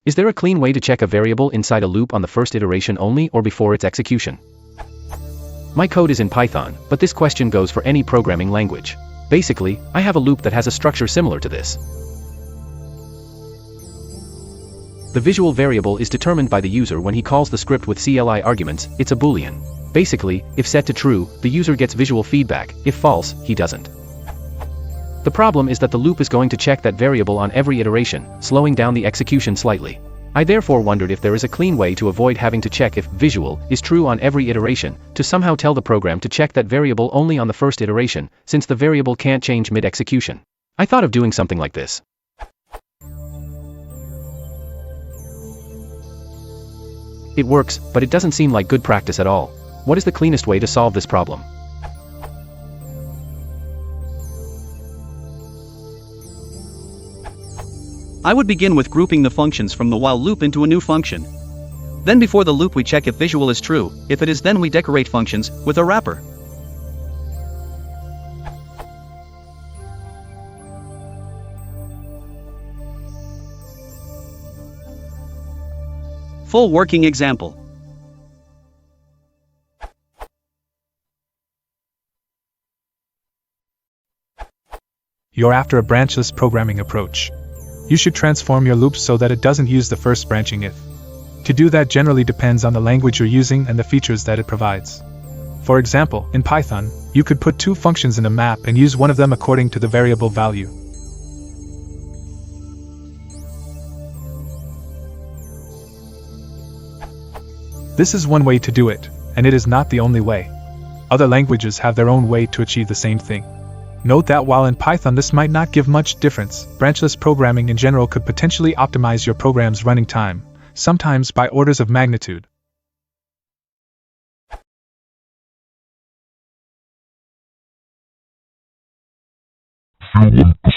Is there a clean way to check a variable inside a loop on the first iteration only or before its execution? My code is in Python, but this question goes for any programming language. Basically, I have a loop that has a structure similar to this. The visual variable is determined by the user when he calls the script with CLI arguments. It's a boolean. Basically, if set to true, the user gets visual feedback; if false, he doesn't. The problem is that the loop is going to check that variable on every iteration, slowing down the execution slightly. I therefore wondered if there is a clean way to avoid having to check if visual is true on every iteration, to somehow tell the program to check that variable only on the first iteration, since the variable can't change mid-execution. I thought of doing something like this. It works, but it doesn't seem like good practice at all. What is the cleanest way to solve this problem? I would begin with grouping the functions from the while loop into a new function. Then before the loop we check if visual is true; if it is, then we decorate functions with a wrapper. Full working example. You're after a branchless programming approach. You should transform your loop so that it doesn't use the first branching if. To do that generally depends on the language you're using and the features that it provides. For example, in Python, you could put two functions in a map and use one of them according to the variable value. This is one way to do it, and it is not the only way. Other languages have their own way to achieve the same thing. Note that while in Python this might not give much difference, branchless programming in general could potentially optimize your program's running time, sometimes by orders of magnitude. If you want to